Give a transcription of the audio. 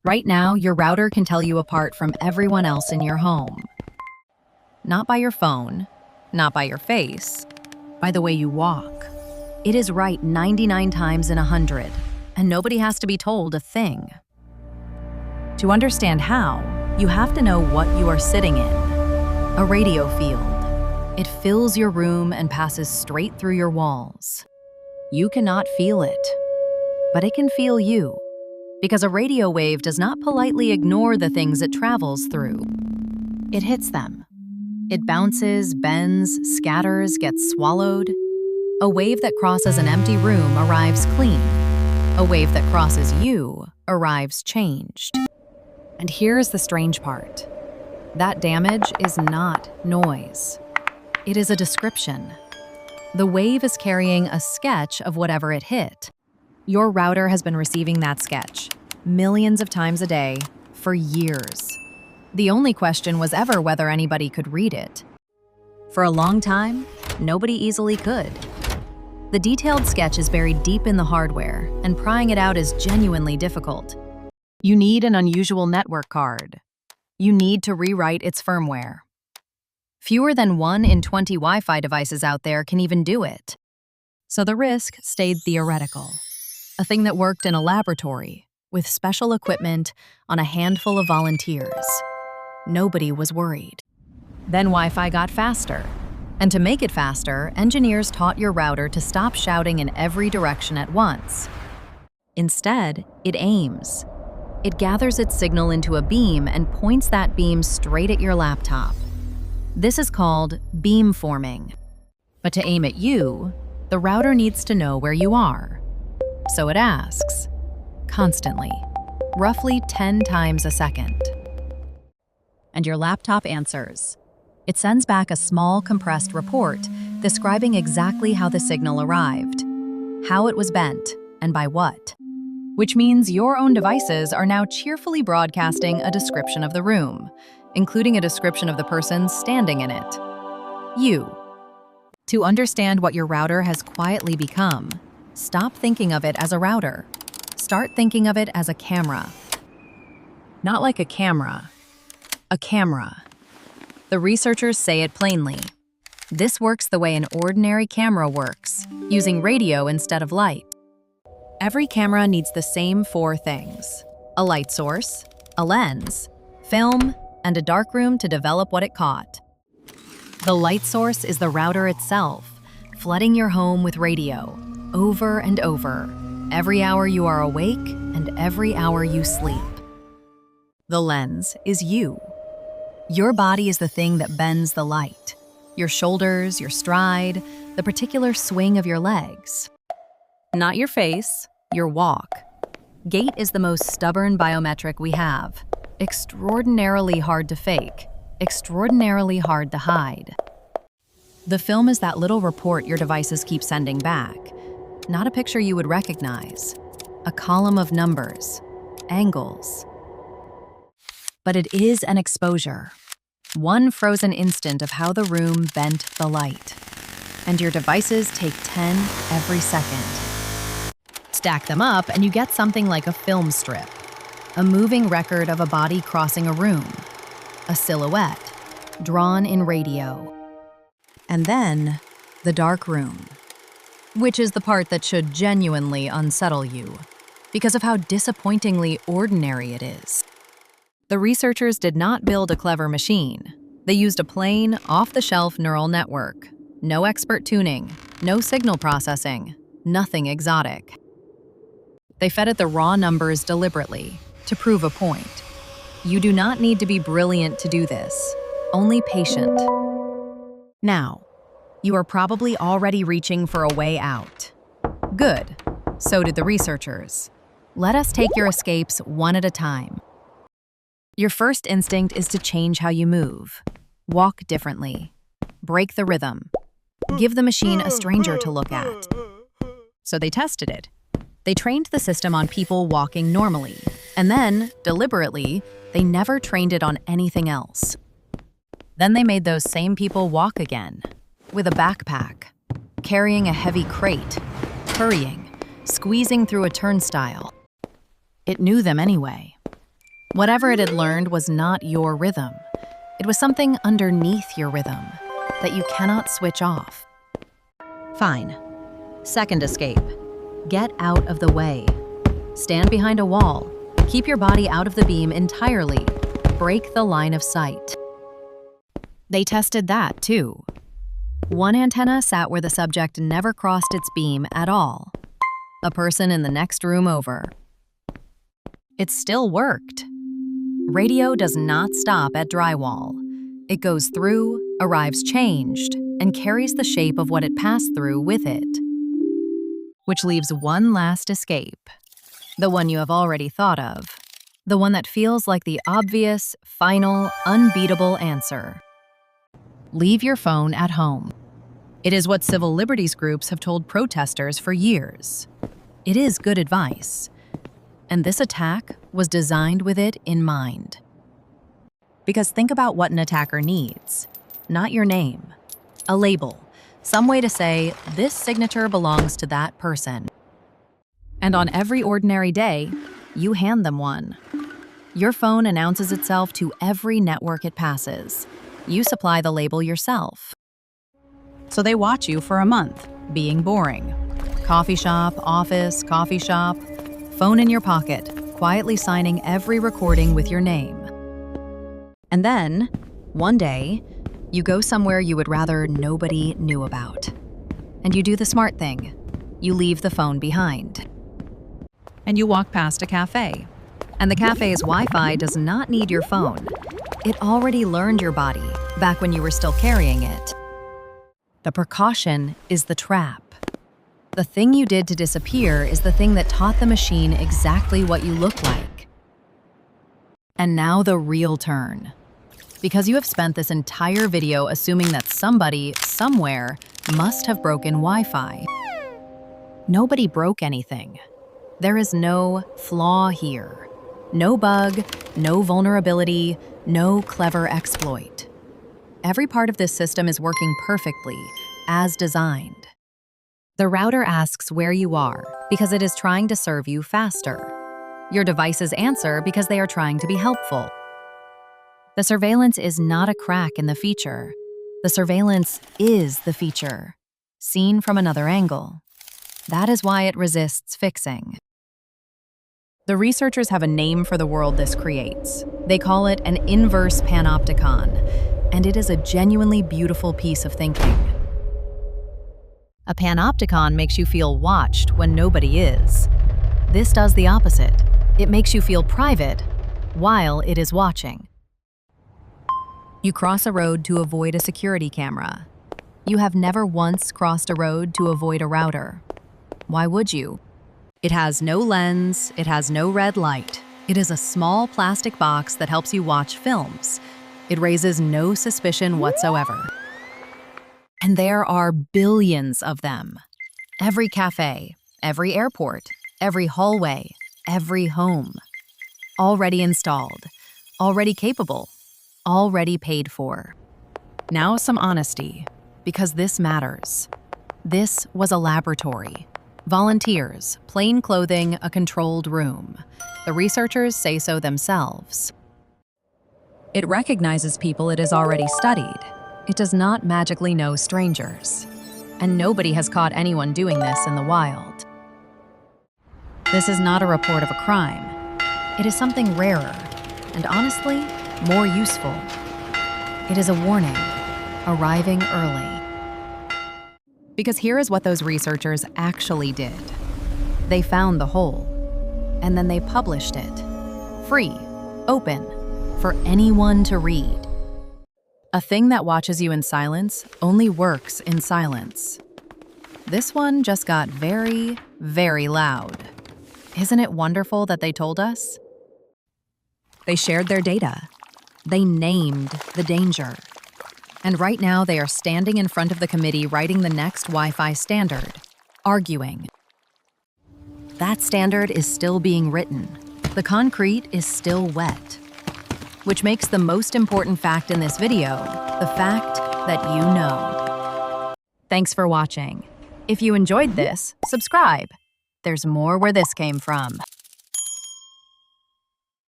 Right now, your router can tell you apart from everyone else in your home. Not by your phone, not by your face, by the way you walk. It is right 99 times in 100, and nobody has to be told a thing. To understand how, you have to know what you are sitting in. A radio field. It fills your room and passes straight through your walls. You cannot feel it, but it can feel you, because a radio wave does not politely ignore the things it travels through. It hits them. It bounces, bends, scatters, gets swallowed. A wave that crosses an empty room arrives clean. A wave that crosses you arrives changed. And here's the strange part. That damage is not noise. It is a description. The wave is carrying a sketch of whatever it hit. Your router has been receiving that sketch millions of times a day for years. The only question was ever whether anybody could read it. For a long time, nobody easily could. The detailed sketch is buried deep in the hardware, and prying it out is genuinely difficult. You need an unusual network card. You need to rewrite its firmware. Fewer than 1 in 20 Wi-Fi devices out there can even do it. So the risk stayed theoretical, a thing that worked in a laboratory, with special equipment on a handful of volunteers. Nobody was worried. Then Wi-Fi got faster. And to make it faster, engineers taught your router to stop shouting in every direction at once. Instead, it aims. It gathers its signal into a beam and points that beam straight at your laptop. This is called beamforming. But to aim at you, the router needs to know where you are. So it asks, constantly, roughly 10 times a second. And your laptop answers. It sends back a small compressed report describing exactly how the signal arrived, how it was bent, and by what. Which means your own devices are now cheerfully broadcasting a description of the room, including a description of the person standing in it. You. To understand what your router has quietly become, stop thinking of it as a router. Start thinking of it as a camera. Not like a camera. A camera. The researchers say it plainly. This works the way an ordinary camera works, using radio instead of light. Every camera needs the same 4 things: a light source, a lens, film, and a darkroom to develop what it caught. The light source is the router itself, flooding your home with radio, over and over, every hour you are awake and every hour you sleep. The lens is you. Your body is the thing that bends the light. Your shoulders, your stride, the particular swing of your legs. Not your face, your walk. Gait is the most stubborn biometric we have. Extraordinarily hard to fake, extraordinarily hard to hide. The film is that little report your devices keep sending back. Not a picture you would recognize. A column of numbers, angles. But it is an exposure. One frozen instant of how the room bent the light. And your devices take 10 every second. Stack them up and you get something like a film strip. A moving record of a body crossing a room. A silhouette, drawn in radio. And then, the dark room. Which is the part that should genuinely unsettle you, because of how disappointingly ordinary it is. The researchers did not build a clever machine. They used a plain, off-the-shelf neural network. No expert tuning, no signal processing, nothing exotic. They fed it the raw numbers deliberately, to prove a point. You do not need to be brilliant to do this, only patient. Now, you are probably already reaching for a way out. Good. So did the researchers. Let us take your escapes one at a time. Your first instinct is to change how you move. Walk differently. Break the rhythm. Give the machine a stranger to look at. So they tested it. They trained the system on people walking normally, and then, deliberately, they never trained it on anything else. Then they made those same people walk again, with a backpack, carrying a heavy crate, hurrying, squeezing through a turnstile. It knew them anyway. Whatever it had learned was not your rhythm. It was something underneath your rhythm that you cannot switch off. Fine. Second escape. Get out of the way. Stand behind a wall. Keep your body out of the beam entirely. Break the line of sight. They tested that too. One antenna sat where the subject never crossed its beam at all. A person in the next room over. It still worked. Radio does not stop at drywall. It goes through, arrives changed, and carries the shape of what it passed through with it. Which leaves one last escape. The one you have already thought of. The one that feels like the obvious, final, unbeatable answer. Leave your phone at home. It is what civil liberties groups have told protesters for years. It is good advice. And this attack was designed with it in mind. Because think about what an attacker needs. Not your name. A label. Some way to say, this signature belongs to that person. And on every ordinary day, you hand them one. Your phone announces itself to every network it passes. You supply the label yourself. So they watch you for a month, being boring. Coffee shop, office, coffee shop, phone in your pocket, quietly signing every recording with your name. And then, one day, you go somewhere you would rather nobody knew about. And you do the smart thing. You leave the phone behind. And you walk past a cafe. And the cafe's Wi-Fi does not need your phone. It already learned your body back when you were still carrying it. The precaution is the trap. The thing you did to disappear is the thing that taught the machine exactly what you look like. And now the real turn. Because you have spent this entire video assuming that somebody, somewhere, must have broken Wi-Fi. Nobody broke anything. There is no flaw here. No bug, no vulnerability, no clever exploit. Every part of this system is working perfectly, as designed. The router asks where you are because it is trying to serve you faster. Your devices answer because they are trying to be helpful. The surveillance is not a crack in the feature. The surveillance is the feature, seen from another angle. That is why it resists fixing. The researchers have a name for the world this creates. They call it an inverse panopticon, and it is a genuinely beautiful piece of thinking. A panopticon makes you feel watched when nobody is. This does the opposite. It makes you feel private while it is watching. You cross a road to avoid a security camera. You have never once crossed a road to avoid a router. Why would you? It has no lens, it has no red light. It is a small plastic box that helps you watch films. It raises no suspicion whatsoever. And there are billions of them. Every cafe, every airport, every hallway, every home. Already installed, already capable, already paid for. Now some honesty, because this matters. This was a laboratory. Volunteers, plain clothing, a controlled room. The researchers say so themselves. It recognizes people it has already studied. It does not magically know strangers. And nobody has caught anyone doing this in the wild. This is not a report of a crime. It is something rarer, and honestly, more useful. It is a warning, arriving early. Because here is what those researchers actually did. They found the hole, and then they published it. Free, open, for anyone to read. A thing that watches you in silence only works in silence. This one just got very, very loud. Isn't it wonderful that they told us? They shared their data. They named the danger. And right now they are standing in front of the committee writing the next Wi-Fi standard, arguing. That standard is still being written. The concrete is still wet. Which makes the most important fact in this video, the fact that you know. Thanks for watching. If you enjoyed this, subscribe. There's more where this came from.